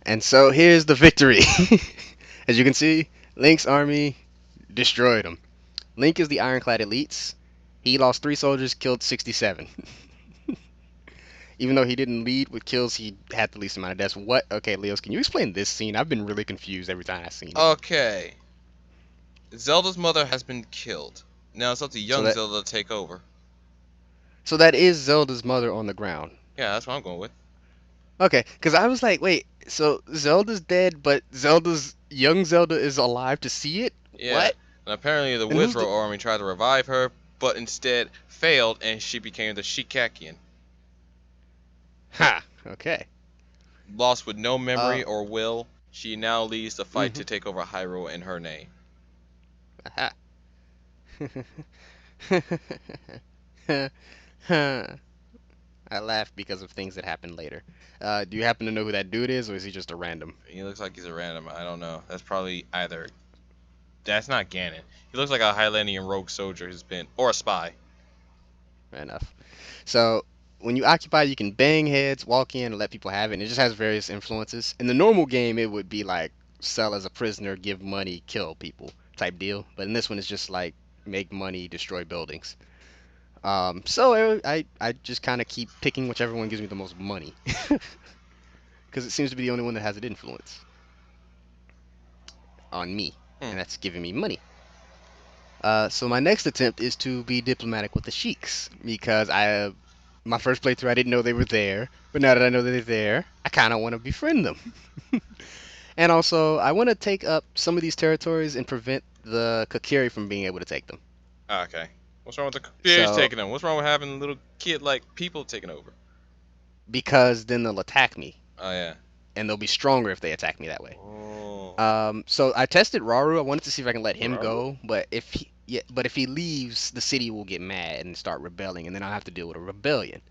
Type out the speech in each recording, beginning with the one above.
And so here's the victory. As you can see, Link's army destroyed him. Link is the ironclad elites. He lost 3 soldiers, killed 67. Even though he didn't lead with kills, he had the least amount of deaths. What? Okay, Leos, can you explain this scene? I've been really confused every time I've seen it. Okay. Zelda's mother has been killed. Now it's up to So young that Zelda to take over. so that is Zelda's mother on the ground. Yeah, that's what I'm going with. Okay, because I was like, wait, so Zelda's dead, but Zelda's young Zelda is alive to see it? Yeah. What? And apparently the And who's Withrow the? army tried to revive her, but instead failed, and she became the Shikakian. Ha. Okay. Lost with no Uh. memory or will, she now leads the fight Mhm. to take over Hyrule in her name. Aha. I laugh because of things that happen later. Do you happen to know who that dude is, or is he just a random? He looks like he's a random. I don't know. That's probably either. That's not Ganon. He looks like a Hylandian rogue soldier who's been, or a spy. Fair enough. So when you occupy, you can bang heads, walk in, and let people have it. And it just has various influences. In the normal game, it would be like sell as a prisoner, give money, kill people type deal. But in this one, it's just like make money, destroy buildings. So I just kind of keep picking whichever one gives me the most money, because it seems to be the only one that has an influence on me, Hmm. and that's giving me money. So my next attempt is to be diplomatic with the sheiks because my first playthrough I didn't know they were there, but now that I know that they're there, I kind of want to befriend them. And also I want to take up some of these territories and prevent the Kokiri from being able to take them. Okay. What's wrong with the bears So taking them? What's wrong with having little kid like people taking over? because then they'll attack me, Oh yeah. and they'll be stronger if they attack me that way. Oh. So I tested Raru. I wanted to see if I can let him Raru? go, but if he leaves, the city will get mad and start rebelling, and then I'll have to deal with a rebellion,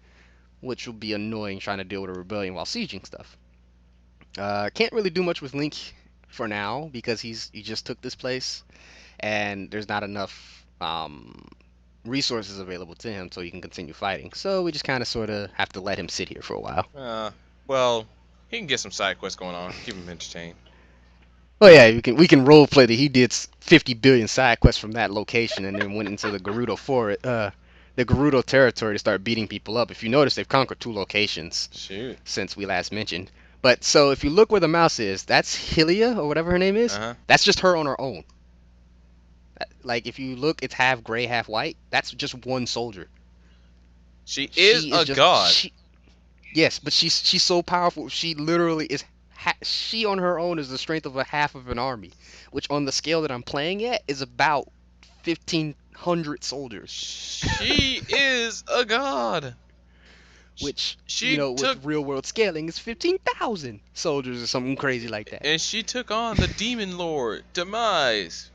which will be annoying trying to deal with a rebellion while sieging stuff. Can't really do much with Link for now because he just took this place, and there's not enough resources available to him so he can continue fighting. So we just kind of sort of have to let him sit here for a while. Well, he can get some side quests going on. Keep him entertained. Oh yeah, we can role play that he did 50 billion side quests from that location and then went into the Gerudo forest, the Gerudo territory to start beating people up. If you notice, they've conquered 2 locations Shoot. since we last mentioned. But so if you look where the mouse is, that's Hylia or whatever her name is. Uh-huh. That's just her on her own. Like if you look, it's half gray, half white. That's just one soldier. She is She is a just god. she. Yes, but she's so powerful. She literally is. She on her own is the strength of a half of an army, which on the scale that I'm playing at is about 1,500 soldiers. She is a god. Which She took with real world scaling is 15,000 soldiers or something crazy like that. and she took on the demon lord demise.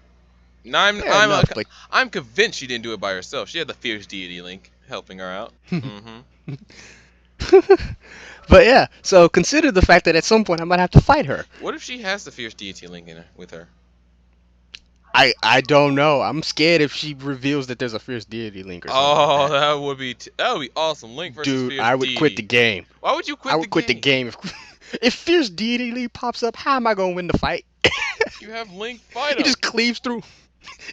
Now Fair enough, but I'm convinced she didn't do it by herself. She had the fierce deity link helping her out. Mm-hmm. but yeah. So consider the fact that at some point I might have to fight her. What if she has the fierce deity link in her, with her? I don't know. I'm scared if she reveals that there's a fierce deity link or something like Oh, that. that would be awesome. Link versus Dude, fierce I would quit the deity. game. Why would you I quit the would quit the game? game if fierce deity link pops up. How am I gonna win the fight? You have Link fight He him. just cleaves through.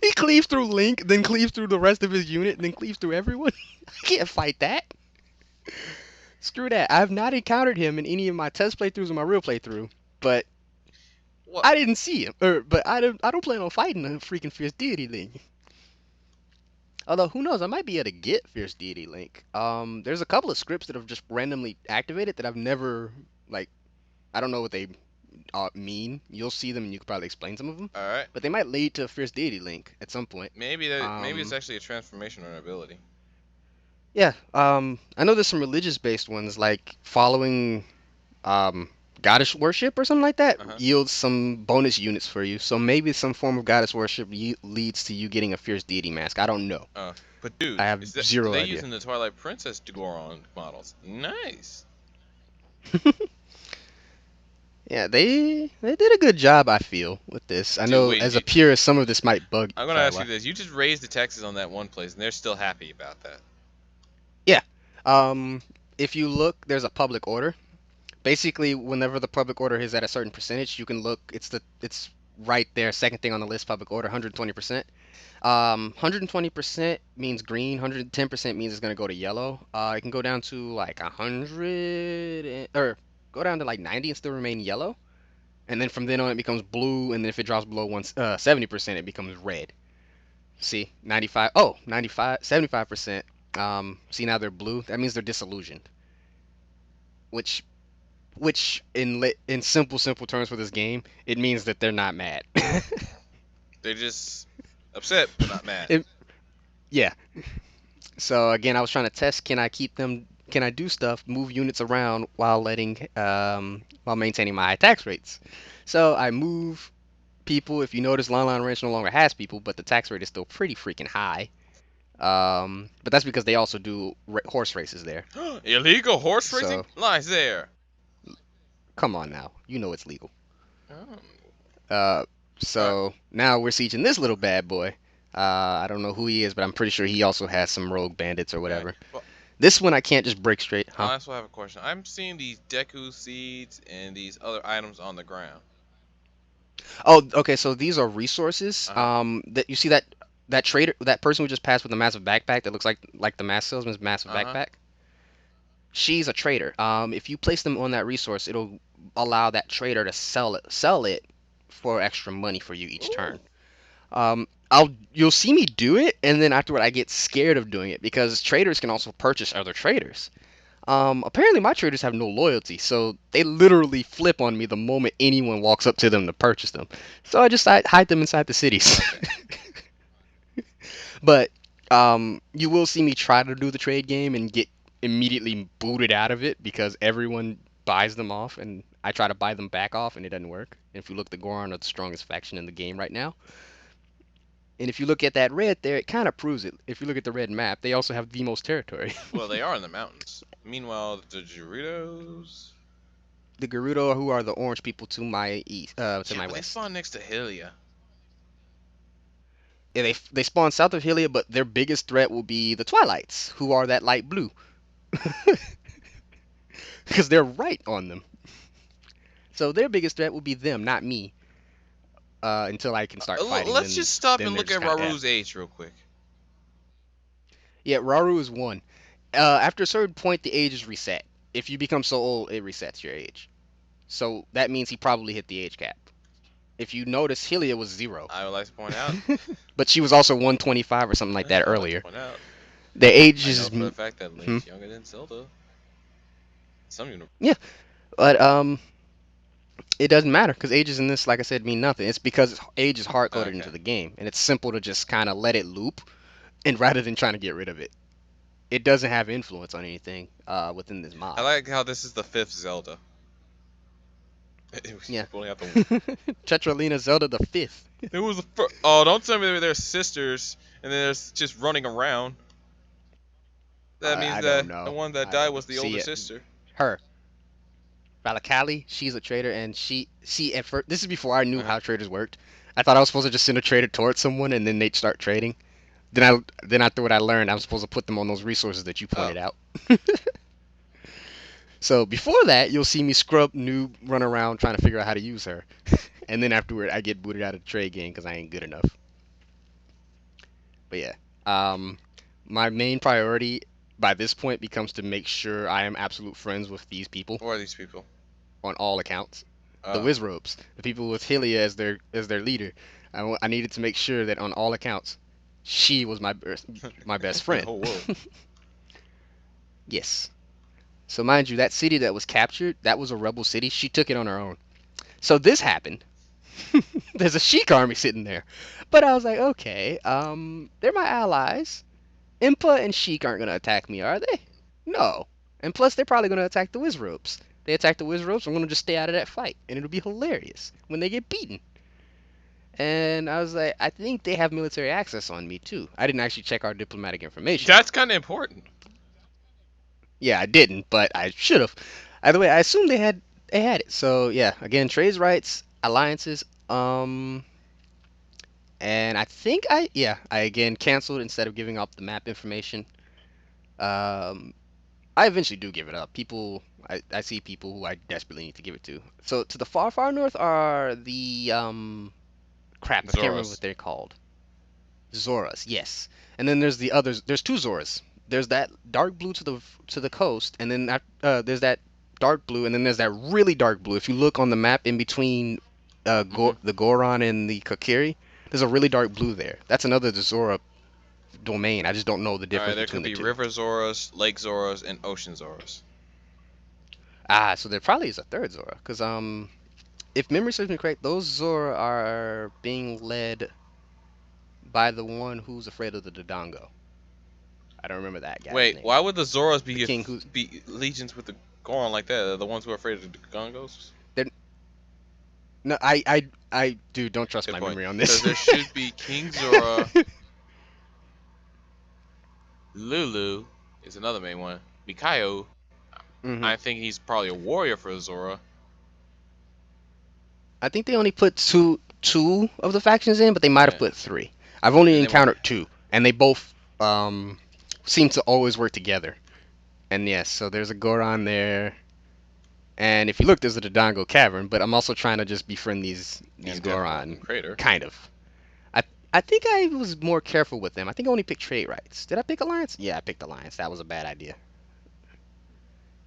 He cleaves through Link, then cleaves through the rest of his unit, and then cleaves through everyone. I can't fight that. Screw that. I've not encountered him in any of my test playthroughs or my real playthrough, but What? I didn't see him. But I don't plan on fighting a freaking fierce deity link. Although who knows, I might be able to get fierce deity link. There's a couple of scripts that have just randomly activated that I've never like. I don't know what they mean. You'll see them and you could probably explain some of them. All right. But they might lead to a fierce deity link at some point. Maybe it's actually a transformation or an ability. Yeah. I know there's some religious based ones like following um goddess worship or something like that Uh-huh. yields some bonus units for you. So maybe some form of goddess worship leads to you getting a fierce deity mask. I don't know. But dude, I have zero they idea. using the Twilight Princess Goron models? Nice. Yeah, they did a good job, I feel, with this. I Dude, know wait, as a purist, some of this might bug. I'm gonna Sorry, ask you what? this: you just raised the taxes on that one place, and they're still happy about that. Yeah. Um, if you look, there's a public order. Basically, whenever the public order is at a certain percentage, you can look. It's right there, second thing on the list. Public order, 120%. 120% means green. 110% means it's gonna go to yellow. It can go down to like 100 or go down to like 90 and still remain yellow. And then from then on, it becomes blue. And then if it drops below 70%, it becomes red. See, 95. Oh, 95, 75%. See now they're blue. That means they're disillusioned. Which in simple terms for this game, it means that they're not mad. They're just upset but not mad. It, yeah. So again, I was trying to test, can I keep them, can I do stuff, move units around while while maintaining my high tax rates. So I move people. If you notice, Lon Ranch no longer has people, but the tax rate is still pretty freaking high. But that's because they also do horse races there. Illegal horse racing So lies there. come on now, you know it's legal. Oh. Uh, All right. so now we're sieging this little bad boy. I don't know who he is, but I'm pretty sure he also has some rogue bandits or Okay. whatever. Well, This one I can't just break straight, huh? I also have a question. I'm seeing these Deku seeds and these other items on the ground. Oh, okay. So these are resources. Uh huh. That you see that trader, that person who just passed with the massive backpack that looks like the mask salesman's massive Uh huh. backpack. She's a trader. If you place them on that resource, it'll allow that trader to sell it for extra money for you each turn. Ooh. You'll see me do it, and then afterward I get scared of doing it because traders can also purchase other traders. Apparently my traders have no loyalty, so they literally flip on me the moment anyone walks up to them to purchase them. So I just hide them inside the cities. Okay. But you will see me try to do the trade game and get immediately booted out of it because everyone buys them off, and I try to buy them back off, and it doesn't work. And if you look, the Goron are the strongest faction in the game right now. And if you look at that red there, it kind of proves it. If you look at the red map, they also have the most territory. Well, they are in the mountains. Meanwhile, the Doritos. The Gerudo, who are the orange people to my east, to Yeah, my but they west. spawn next to Hylia. Yeah, they spawn south of Hylia, but their biggest threat will be the Twilights, who are that light blue, because they're right on them. So their biggest threat will be them, not me. Until I can start fighting, Let's then just stop then and they're look just at kind of dead. Raru's age real quick. Yeah, Raru is one. After a certain point, the age is reset. If you become so old, it resets your age. So that means he probably hit the age cap. If you notice, Hylia was zero, I would like to point out. but she was also 125 or something like that I would like to earlier. point out. The age I is know for a fact that hmm, Link's younger than Zelda. Some universe. yeah, but it doesn't matter because ages in this, like I said, mean nothing. It's because age is hard coded Okay. into the game, and it's simple to just kind of let it loop, and rather than trying to get rid of it, it doesn't have influence on anything within this I mod. like how this is the fifth Zelda. Yeah, We only have the. Tetralina Zelda the fifth. It was the first. Oh, don't tell me they're sisters and then they're just running around. That means I don't that the know. one that I died don't know. was the See older it. sister. Her Valakali, she's a trader, and she at first. This is before I knew Uh-huh. how traders worked. I thought I was supposed to just send a trader towards someone, and then they'd start trading. Then after what I learned, I'm supposed to put them on those resources that you Oh. pointed out. So before that, you'll see me scrub noob run around trying to figure out how to use her, and then afterward, I get booted out of the trade game because I ain't good enough. But yeah, um, my main priority by this point becomes to make sure I am absolute friends with these people Who are these people? on all accounts. The Oh. Wizrobes, the people with Hylia as their leader. I needed to make sure that on all accounts, she was my best friend. Oh whoa. Yes. So mind you, that city that was captured, that was a rebel city. She took it on her own. So this happened. There's a Sheik army sitting there. But I was like, okay, they're my allies. Impa and Sheik aren't gonna attack me, are they? No. And plus, they're probably gonna attack the Wizrobes. They attack the Wizrobes, I'm gonna just stay out of that fight, and it'll be hilarious when they get beaten. And I was like, I think they have military access on me too. I didn't actually check our diplomatic information. That's kind of important. Yeah, I didn't, but I should have. Either way, I assumed they had it. So yeah, again, trades rights, alliances, and I think I again canceled instead of giving up the map information. Um, I eventually do give it up. I see people who I desperately need to give it to. So to the far, far north are the crap. I can't remember what Zoros. they're called. Zoras, yes. And then there's the others. There's two Zoras. There's that dark blue to the coast, and then there's that dark blue, and then there's that really dark blue. If you look on the map in between Hmm. The Goron and the Kokiri, there's a really dark blue there. That's another Zora domain. I just don't know the All right, difference there between could the be two. river Zoras, lake Zoras, and ocean Zoras. Ah, so there probably is a third Zora, because if memory serves me correct, those Zora are being led by the one who's afraid of the Dodongo. I don't remember that guy's Wait, name. why would the Zoras The be king who's be legions with the Goron like that? They're the ones who are afraid of the Gongos. they're no, I dude, don't trust Good my point. memory on Because this. there should be King Zora. Lulu is another main one. Mikaio, hmm I think he's probably a warrior for Zora. I think they only put two of the factions in, but they might have Yeah, put three. I've only and they might. encountered two, and they both seem to always work together. And yes, so there's a Goron there, and if you look, there's a Dodongo cavern. But I'm also trying to just befriend these And Death Mountain Goron, Crater. kind of. I I think I was more careful with them. I think I only picked trade rights. Did I pick alliance? Yeah, I picked alliance. That was a bad idea.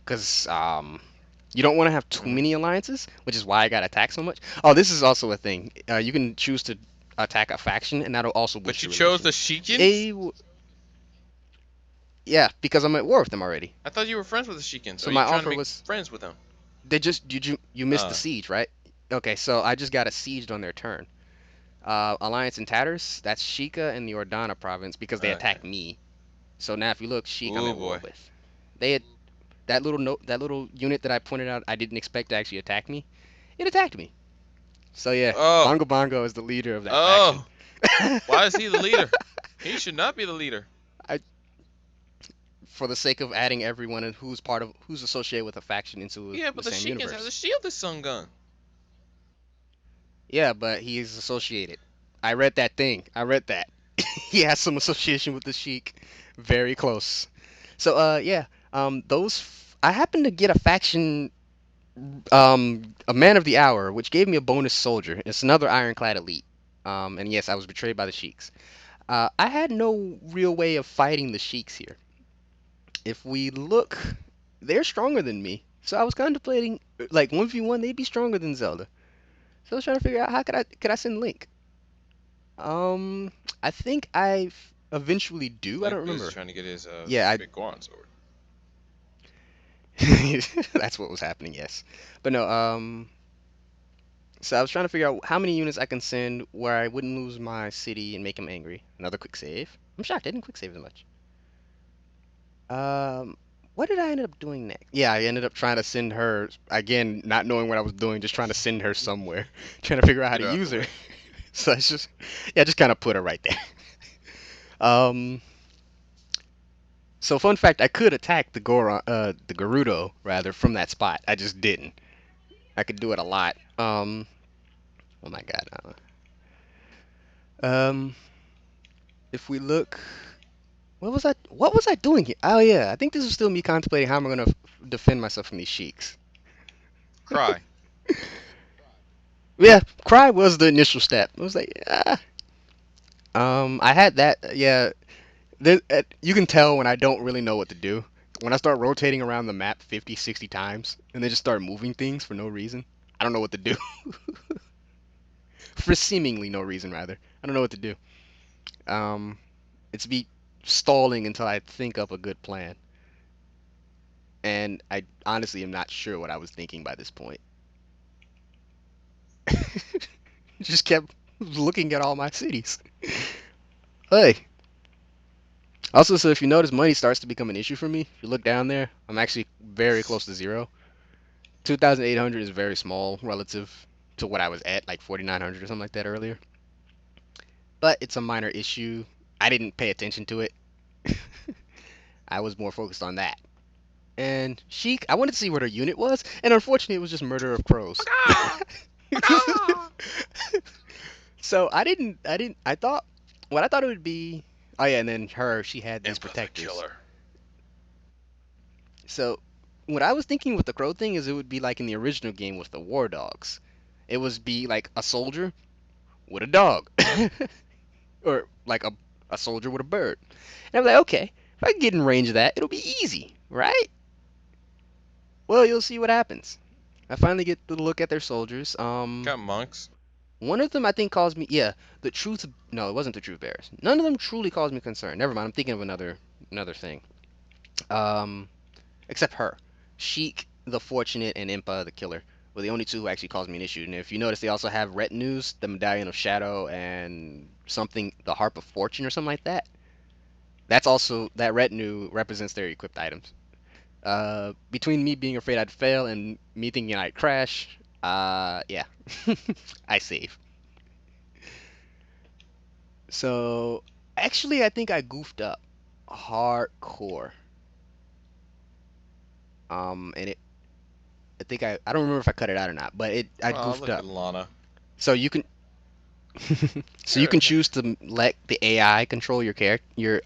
Because you don't want to have too Hmm. many alliances, which is why I got attacked so much. Oh, this is also a thing. You can choose to attack a faction, and that'll also But boost you your chose religion. the Shikins? Eh, yeah, because I'm at war with them already. I thought you were friends with the Shikins. Or So are you my trying to offer make was friends with them? they just you missed the Uh, siege, right? Okay, so I just got a sieged on their turn. Alliance in tatters. That's Sheikah and the Ordana province because they okay. attacked me. So now if you look, Sheik I'm Oh at war boy. with. They had that little note, that little unit that I pointed out. I didn't expect to actually attack me. It attacked me. So yeah, Oh, Bongo Bongo is the leader of that faction. oh. Why is he the leader? He should not be the leader. I, for the sake of adding everyone who's part of who's associated with a faction into Yeah, the but the same Shikins have the universe. shielded sun gun. Yeah, but he's associated. I read that thing. I read that. He has some association with the Sheik. Very close. So yeah, I happened to get a faction a man of the hour, which gave me a bonus soldier. It's another ironclad elite. And yes, I was betrayed by the Sheiks. I had no real way of fighting the Sheiks here. If we look, they're stronger than me. So I was contemplating, like 1v1, they'd be stronger than Zelda. So I was trying to figure out how could I send Link. Um, I think I eventually do. I don't Link was remember. trying to get his Yeah, big Goron sword. that's what was happening. Yes, but no. So I was trying to figure out how many units I can send where I wouldn't lose my city and make him angry. Another quick save. I'm shocked I didn't quick save as much. Um, what did I end up doing next? Yeah, I ended up trying to send her again, not knowing what I was doing, just trying to send her somewhere, trying to figure out how Get to her out the use her. way. So I just, yeah, just kind of put her right there. Um, so fun fact, I could attack the Gerudo rather from that spot. I just didn't. I could do it a lot. Oh my God. Um, if we look, What was I doing here? Oh yeah, I think this was still me contemplating how am I gonna defend myself from these sheiks. Cry. Yeah, cry was the initial step. I was like, I had that. Yeah, you can tell when I don't really know what to do. When I start rotating around the map 50, 60 times, and then just start moving things for no reason. I don't know what to do. For seemingly no reason, rather. I don't know what to do. Um, it's be stalling until I think up a good plan. And I honestly am not sure what I was thinking by this point. Just kept looking at all my cities. Hey. Also, so if you notice, money starts to become an issue for me. If you look down there, I'm actually very close to zero. 2,800 is very small relative to what I was at, like 4,900 or something like that earlier. But it's a minor issue. I didn't pay attention to it. I was more focused on that. And Sheik, I wanted to see what her unit was, and unfortunately, it was just murder of crows. Baka! Baka! So I thought, what I thought it would be, oh yeah, and then she had these Emperor the protectors. Killer. So what I was thinking with the crow thing is it would be like in the original game with the war dogs. It was be like a soldier with a dog, or like a soldier with a bird. And I'm like, okay, if I can get in range of that, it'll be easy, right? Well, you'll see what happens. I finally get to look at their soldiers. Got monks. One of them I think calls me, yeah, the truth. No, it wasn't the truth bearers. None of them truly caused me concern. Never mind. I'm thinking of another thing. Um, except her, Sheik the Fortunate and Impa the Killer were the only two who actually caused me an issue. And if you notice, they also have retinues, the Medallion of Shadow and something, the Harp of Fortune or something like that. That's also that retinue represents their equipped items. Between me being afraid I'd fail and me thinking I'd crash, yeah, I save. So actually, I think I goofed up hardcore. And I think I don't remember if I cut it out or not, but I Oh, goofed look up. at Lana. So you can so you Sure. can choose to let the AI control your character, your